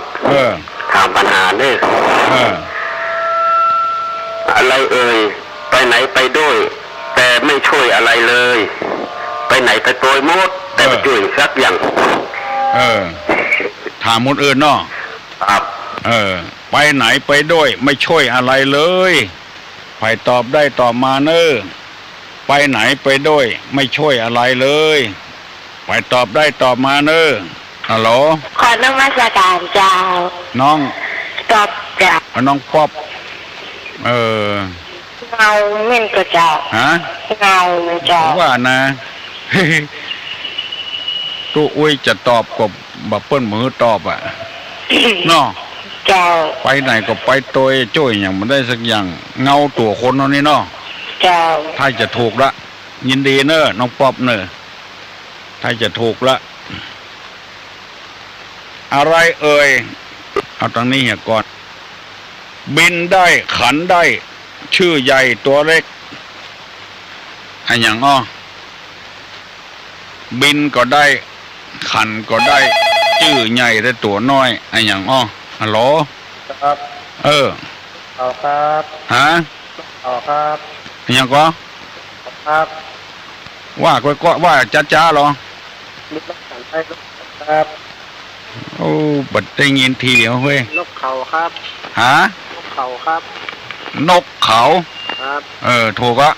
Speaker 2: ถามปัญหาเนี่ยอะไรเอ่ยไปไหนไปด้วยแต่ไม่ช่วยอะไรเลยไปไหนไปโดยมดแต่ไปช่วยสักอย่าง
Speaker 1: ถามคนอื่นเนาะ
Speaker 2: ครับ
Speaker 1: ไปไหนไปด้วยไม่ช่วยอะไรเลยใครตอบได้ตอบมาเนอะไปไหนไปด้วยไม่ช่วยอะไรเลยใครตอบได้ตอบมาเนอะฮัลโหล
Speaker 2: ขอนมัสการเจ้า
Speaker 1: น้อง
Speaker 2: ตอบเจ้า
Speaker 1: น้องป๊อบ
Speaker 2: เงาเม่นก็เจ้า
Speaker 1: ฮะ
Speaker 2: เงาเจ้า
Speaker 1: ว่านะตู้อุ้ยจะตอบกับบับเปิ้ลมือตอบเนาะ
Speaker 2: เจ้า
Speaker 1: ไปไหนก็ไปตัวจ้อยอย่างมันได้สักอย่างเงาตัวคนเนาะนี่เนาะ
Speaker 2: เจ้า
Speaker 1: ถ้าจะถูกละยินดีเนอะน้องป๊อบเนอะถ้าจะถูกละอะไรเอ่ยเอาตรงนี้เหี่ยก่อนบินได้ขันได้ชื่อใหญ่ตัวเล็กอันอย่างบินก็ได้ขันก็ได้ชื่อใหญ่ได้ตัวน้อยอันอย่างฮัลโหล
Speaker 2: ครับครับ
Speaker 1: ฮะ
Speaker 2: ครับ
Speaker 1: อันอย่างก็
Speaker 2: ครับ
Speaker 1: ว่าก็ว่าจ้าเหรอ
Speaker 2: ครับ
Speaker 1: โอ้บัดได้ยินทีเดียวเฮ้ย
Speaker 2: นกเขาครับ
Speaker 1: ฮะ
Speaker 2: นกเขาครับ
Speaker 1: นกเขา
Speaker 2: ครับ
Speaker 1: ถูกอะ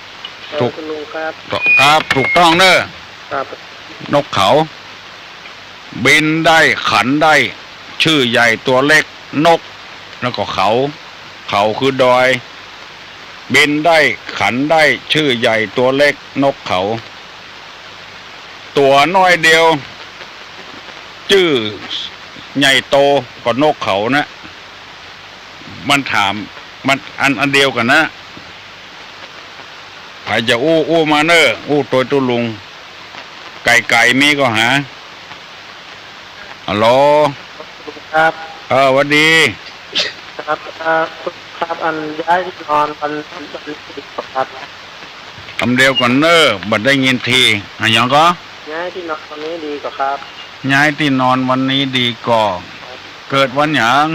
Speaker 1: ถูก
Speaker 2: ลุงครับ
Speaker 1: ครับถูกต้องเนอะ
Speaker 2: ครับ
Speaker 1: นกเขาบินได้ขันได้ชื่อใหญ่ตัวเล็กนกแล้วก็เขาคือดอยบินได้ขันได้ชื่อใหญ่ตัวเล็กนกเขาตัวน้อยเดียวชื่อใหญ่โตก็นกเขานะมันถามมันอันเดียวกันนะใครจะอู้มาเนอะตัวตุลุงไก่มีก็หาฮัลโหล
Speaker 2: ครับ
Speaker 1: สวัสดี
Speaker 2: ครับครับอันย้ายที่นอนวันนี้ดีกว่าครับ
Speaker 1: คำเดียวก่อนเนอะบัดได้ยินทีอันยังก็
Speaker 2: ย้ายที่นอนวันนี้ดีกว่าครับ
Speaker 1: ย้ายที่นอนวันนี้ดีกว่าเกิดวันหยัง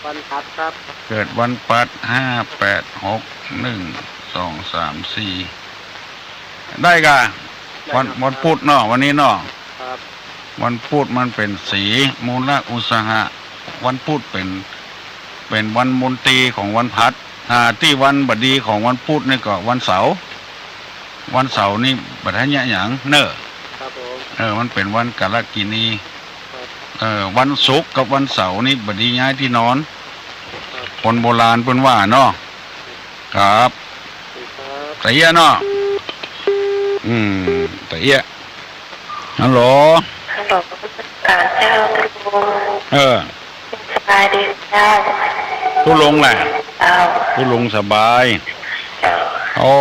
Speaker 2: วันพัดครับ
Speaker 1: เกิดวันปัด5 8 6 1 2 3 4ได้กะวันพุธเนาะวันนี้เนาะ
Speaker 2: ครับ
Speaker 1: วันพุธมันเป็นสีมูลอุตสาหะวันพุธเป็นวันมนตรีของวันพัดที่วันบดีของวันพุธนี่ก็วันเสาร์นี่บัดให้ยะหยังเนอะ
Speaker 2: ครับ
Speaker 1: ผมมันเป็นวันกาลกินีวันศุกร์กับวันเสาร์นี่บดีย้ายที่นอนคนโบราณเพิ่นว่าเนาะครับแต่เอี้ยเนาะแต่เอี้ยฮัลโหล
Speaker 2: การเจ้าสบายดีเจ้า
Speaker 1: ทุลงแหละทุลงสบาย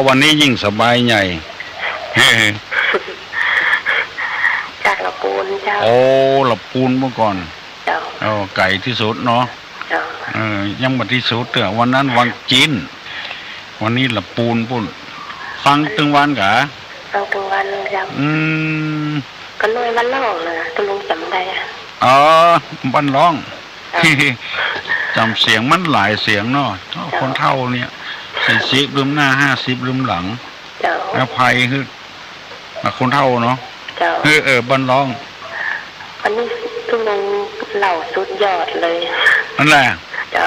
Speaker 1: วันนี้ยิ่งสบายใหญ่
Speaker 2: จากละปูนเจ้า
Speaker 1: ละปูนเมื่อก่อนไก่ที่สุดเนาะยังบัดที่สุดเถอะวันนั้นวังจีนวันนี้ละปูนปุ่นฟังตึงวันกะ
Speaker 2: ฟังตึงวันยังก็น้อยวันร้องนะตุลุงจำได้
Speaker 1: วันร้อง จำเสียงมันหลายเสียงเนาะคนเท่าเนี่ย40ลืมหน้า50ลืมหลัง
Speaker 3: เจ้า
Speaker 1: อภัยคือคนเท่าเนาะ
Speaker 3: เจ้า
Speaker 1: บันร้อง
Speaker 3: วันนี้ทุลุงเหล่าสุดยอดเลย
Speaker 1: นั่นแหละ
Speaker 3: เจ้า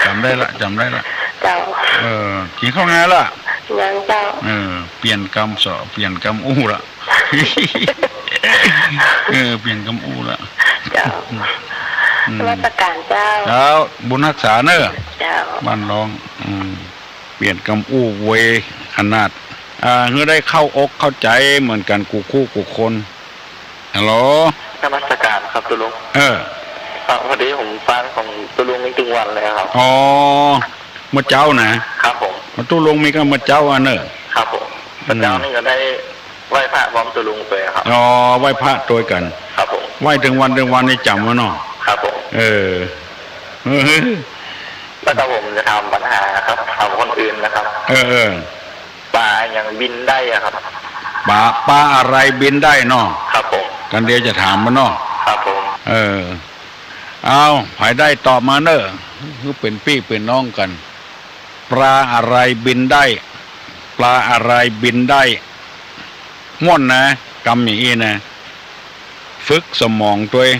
Speaker 1: จำได้ละ
Speaker 3: เจ้า
Speaker 1: กินข้าวงานละ
Speaker 3: ยังเจ้า
Speaker 1: เปลี่ยนกรรมสอเปลี่ยนกรรมอู้ละ เปลี่ยนกรรมอู้ละ
Speaker 3: เจ้าราชการเจ้า
Speaker 1: แล้วบุญรักษาเนอะ
Speaker 3: เจ้า
Speaker 1: บ้านร้องเปลี่ยนกรรมอู้เวขนาดเมื่อได้เข้าอกเข้าใจเหมือนกันกูคู่กูคนฮัลโหล
Speaker 2: นมัสการครับตุลุงพอดีผมฟังของตุลุงนี่ถึงวันเลยครับ
Speaker 1: อ๋อเมื่อเจ้านะครับ
Speaker 2: ผม
Speaker 1: มาตู้ลงมีก็เมื่อเจ้าเนอะ
Speaker 2: ครับผมพระเจ้านี่ก็ได้ไหว้พระพร้อมตุลุงไปครับ
Speaker 1: อ๋อไหว้พระตัวกัน
Speaker 2: ครับผม
Speaker 1: ไหว้ถึงวันนี่จำไว้เนาะ
Speaker 2: ครับผม แล้วก็ผมจะทำปัญหาครับทำคนอื่นนะครับ ปลาอย่างบินได้อะครับ
Speaker 1: ปลาอะไรบินได้เนาะ
Speaker 2: ครับผม
Speaker 1: กันเดียวจะถามมันเนาะ
Speaker 2: ครับผม
Speaker 1: เอาภายได้ตอบมาเนอะคือเป็นพี่เป็นน้องกัน ปลาอะไรบินได้ ปลาอะไรบินได้ม่วนนะกำอย่างนี้นะฝึกสมองตัวเอง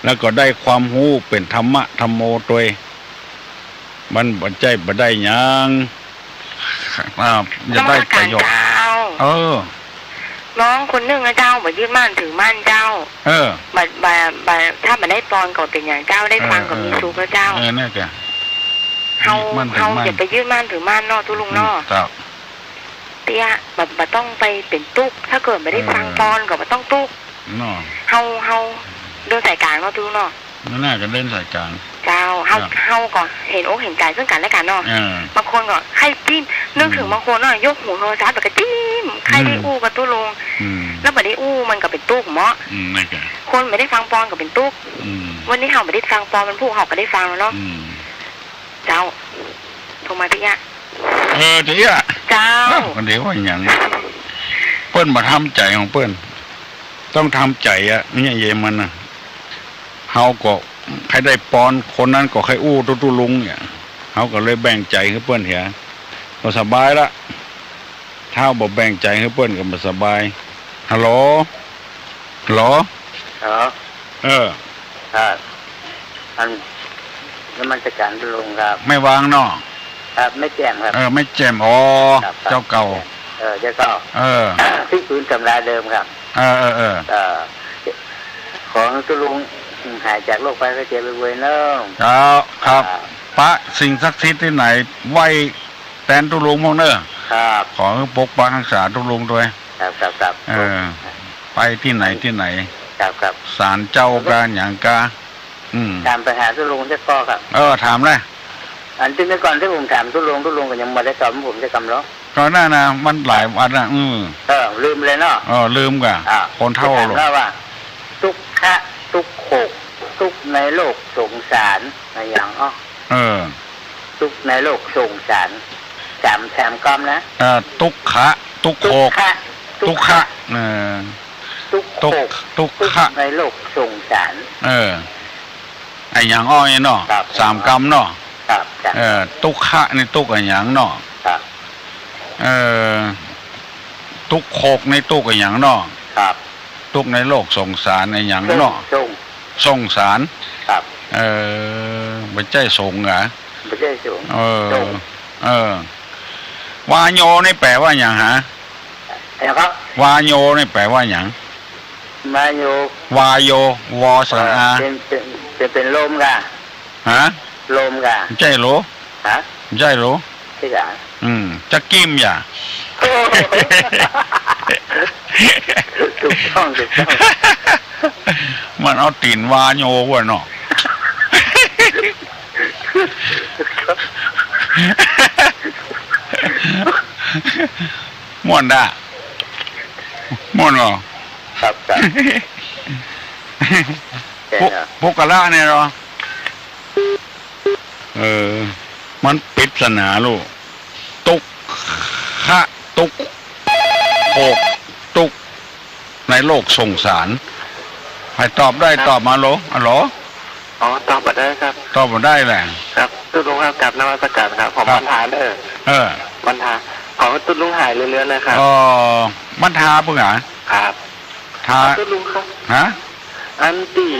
Speaker 1: แล้วก็ได้ความรู้เป็นธรรมะธรรมโมตัวเองมันบันใจบันได้หยังจะได้ประโยชน์
Speaker 3: น้องคนหนึ่งนะเจ้าบ่ยึดมั่นถือมั่นเจ้าบัดถ้ามันได้ปอนก็เป็นอย่างเจ้าได้ฟังก็มีสุขแล้วเจ้า
Speaker 1: แน่แก
Speaker 3: เฮาอย่าไปยึดมั่นถือมั่นเนาะทุลุงเนาะเตี้ยบัดต้องไปเป็นตุ๊กถ้าเกิดไม่ได้ฟังปอนก็บ่ต้องตุ๊ก
Speaker 1: เนาะ
Speaker 3: เฮาเดินสายกลางเนาะทุลุงเนาะ
Speaker 1: น่าจะเล่นสายกลาง
Speaker 3: เจ้าเฮาก่อนเห็นอกเห็นใจซึ่งกันและกันเนาะบางคนก็ใครจิ้มนึกถึงบางคนเนาะยกหูโทรศัพท์แบบกระจิ้มใครได้อู้กับตู้ลงแล้วไม่ได้อู้มันก็เป็นตุ๊กเหมาะคนไม่ได้ฟังปอนก็เป็นตุ๊กวันนี้เฮาไม่ได้ฟังปอนมันพูดเฮาก็ได้ฟังแล้วเนาะเจ้าโทรมาที่ยะ
Speaker 1: เดี๋ยว
Speaker 3: เจ้า
Speaker 1: เดี๋ยวว่าอย่างเปิ้นมาทำใจของเปิ้นต้องทำใจอ่ะไม่ใช่เยมันนะเฮาก็ใครได้ปอนคนนั้นก็ใครอู้ตู้ลุงเนี่ยเฮาก็เลยแบ่งใจให้เปิ้นเหียก็สบายละถ้าบอกแบ่งใจให้เปิ้นก็บ่สบายฮัลโหล
Speaker 2: ครับอันแล้วมันจะการลุงครับ
Speaker 1: ไม่วางเนาะ
Speaker 2: ครับไม่แจ่มครับ
Speaker 1: ไม่แจ่มเจ้าเก่า
Speaker 2: เจ้าเก่าที่คืนตำราเดิมครับของตุลุงหายจากโรคภัยไข้เจ็บบ่อยๆเนาะ
Speaker 1: ครับพระสิ่งศักดิ์สิทธิ์ที่ไหนไหว้แทนตุลุงพวกเนอะ
Speaker 2: ครับ
Speaker 1: ขอปกปักรักษาตุลุงด้วย
Speaker 2: ครับ
Speaker 1: ไปที่ไหน
Speaker 2: ครับ
Speaker 1: ศาลเจ้าการอย่างกา
Speaker 2: ถามไปหาตุลุงจะก็ครับ
Speaker 1: ถามเลย
Speaker 2: อันที่เมื่อก่อนที่ผมถามตุลุงก็ยังไม่ได้ตอบผมจะกำล้อ
Speaker 1: ก่อนหน้านะมันหลายวันนะ
Speaker 2: ลืมเลยเนาะ
Speaker 1: ลืมกะคนเท่าหรอก
Speaker 2: ว่าทุกขะทุกโขกทุกในโลกสงสารอะไรอย่างทุกในโลกสงสารแถมกรรมนะ
Speaker 1: ทุกขะทุกโขกทุกขะ
Speaker 2: ทุกขะในโลกสงสาร
Speaker 1: ไอ้อย่างอ้อยเนาะ3 กรรมเนาะทุกขะในทุกไอ้อย่างเนาะทุกโขกในทุกไอ้อย่างเนาะทุกในโลกสงสารไอ้อย่างเนาะสงสารไม่ใช่สงเหรอ
Speaker 2: ไม่ใช่สง
Speaker 1: วาโยนี่แปลว่าอย่างฮะ
Speaker 2: ครับ
Speaker 1: วาโยนี่แปลว่าอย่าง
Speaker 2: วาโยว
Speaker 1: วอสระอา
Speaker 2: เป็นลมกะลมกะ
Speaker 1: ใช่หรอใช่หรอ
Speaker 2: ใช่กะ
Speaker 1: จะกิ้มอย่า
Speaker 2: ถูกต้อง
Speaker 1: มันเอาตีนวาโยวะเนาะม่วนด่าม่วนเหรอ
Speaker 2: ครับ
Speaker 1: พวกกะละเนี่ยเหรอมันปริศนาลูกตุกขะตุกโขกตุกในโลกสงสารให้ตอบได้ตอบมาโล
Speaker 2: มาได้ครับ
Speaker 1: ตอบมาได้แหละ
Speaker 2: ครับตุ้ลุงครับกับนวัตกรรมครับผมบรรทาบรรทาขอตุ้ลุงหายเรื่อยๆนะครับ
Speaker 1: อ๋อบรรทาเพื่อ
Speaker 2: ครับ
Speaker 1: ทา
Speaker 2: ตุ้ลุงครับ
Speaker 1: ฮะ
Speaker 2: อันที่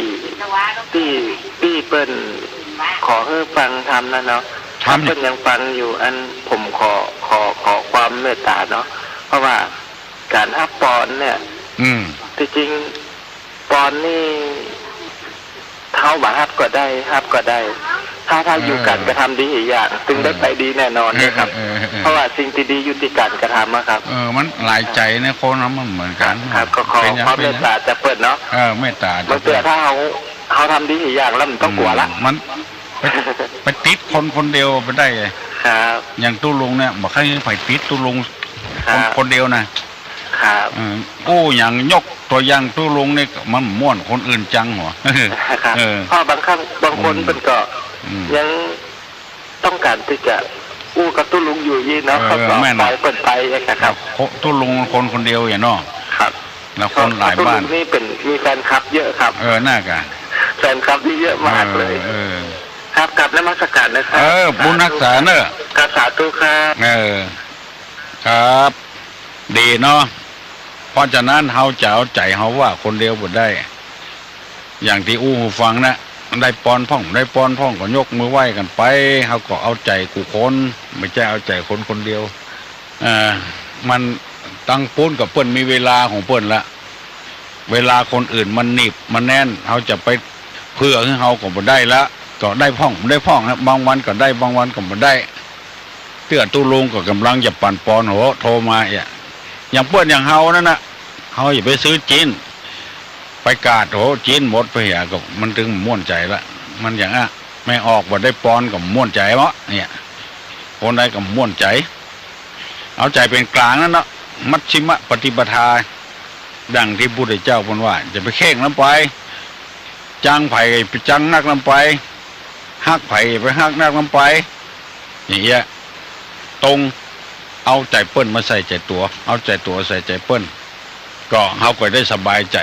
Speaker 2: เปิ้นขอให้ฟังทำนะเนาะทำเปิ้นยังฟังอยู่อันผมขอความเมตตาเนาะเพราะว่าการฮับปอนเนี่ยที่จริงปอนนี่เท้าบาฮับก็ได้ฮับก็ได้ถ้าอยู่กันกระทำดีอีกอย่างถึงได้ไปดีแน่นอนนะครับเพราะว่าสิ่งที่ดีอยู่ที่การกระทำนะครับ
Speaker 1: มันหลายใจในคนนั้นมันเหมือนกัน
Speaker 2: ครับก็ขอความเมตตาจะเปิดเนาะ
Speaker 1: เมตตา
Speaker 2: บางทีถ้าเขาทำดีอีกอย่างแล้วมันต้องกลัวละ
Speaker 1: มันไปติดคนเดียวไปได้
Speaker 2: ครับ
Speaker 1: อย่างตู้ลุงเนี่ยบอกให้ไปติดตู้ลุงคนเดียวนะครับอย่างยกตัวอย่างตู้ลุงเนี่ยมันม่วนคนอื่นจังหัว
Speaker 2: เพราะบางครั้งบางคนเป็นก็ยังต้องการที่จะกับตู้ลุงอยู่ยี่เนาะเขาก็ไปเปิดไปนะครับ
Speaker 1: ตู้ลุงคนเดียวอย่างเนาะ
Speaker 2: ครับ
Speaker 1: แล้วคนหลายบ้าน
Speaker 2: นี่เป็นมีแฟนคลับเยอะครับ
Speaker 1: น่ากะ
Speaker 2: แฟนคลับที่เยอะมากเลยครับกับนมัสการนะครับ
Speaker 1: บุญรักษาเนอะ
Speaker 2: กาสาตุครับ
Speaker 1: ครับดีเนาะเพราะฉะนั้นเฮาจะเอาใจเฮาว่าคนเดียวบ่ได้ อย่างที่ฟังนะได้ปอนพ่องก็ยกมือไหว้กันไปเฮาก็เอาใจกูคนไม่ใช่เอาใจคนเดียวมันตั้งปุ้นกับเปิ้นมีเวลาของเปิ้นละเวลาคนอื่นมันหนีบมันแน่นเฮาจะไปเพื่อให้เฮาก็บ่ได้ละก็ได้พ่องครับบางวันก็ได้บางวันก็บ่ได้เตื้อตู้ลุงก็กำลังจะปั่นปอนโหโทรมาอย่างเปิ้นอย่างเฮานั่นน่ะเฮาอย่าไปซื้อจีนไปกาดโหจีนหมดไปก็มันถึงม่วนใจละมันอย่างไม่ออกบ่ได้ปอนก็ม่วนใจเนาะเนี่ยคนใดก็ม่วนใจเอาใจเป็นกลางนั่นเนาะมัชชิมะปฏิปทาดังที่พุทธเจ้าพูดว่าจะไปเข่งน้ำไปจังไผ่ไปจังนักน้ำไปฮักไผ่ไปฮักนักน้ำไปอย่างเงี้ยตรงเอาใจเปิ้นมาใส่ใจตัวเอาใจตัวใส่ใจเปิ้นก็เขาก็ได้สบายใจ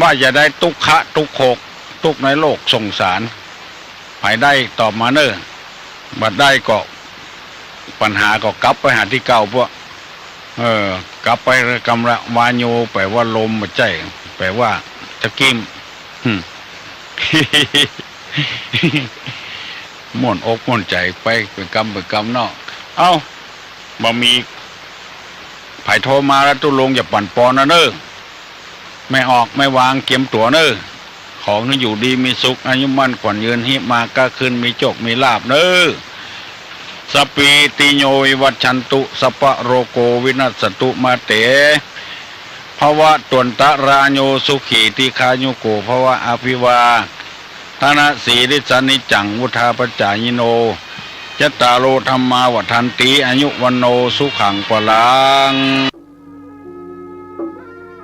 Speaker 1: ว่าจะได้ทุกขะทุกโขกทุกในโลกสงสารภายได้ตอบมาเนอะบัดได้ก็ปัญหาก็กลับไปหาที่เก่าพวกกลับไปกำละวาโยแปลว่าลมมาใจแปลว่าตะกิมม่วนอกม่วนใจไปเป็นกรรมเนาะบ่มีไผ่โทรมาแล้วตู้ลงอย่าปั่นปอนนะเนอะไม่ออกไม่วางเก็บตัวเนอะของที่อยู่ดีมีสุขอายุมั่นขวัญยืนหิมาก็คืนมีโจกมีลาบเนอะสปีติโยวิวัชชันตุสปะโรโกวินัสตุมาเตภวะตวนตะราโยสุขีติคาโยโกภวะอภิวาธนะสีริสานิจังวุธาปจายโนจตารโลธรรมาวัฏันติอายุวันโนสุขังปลัง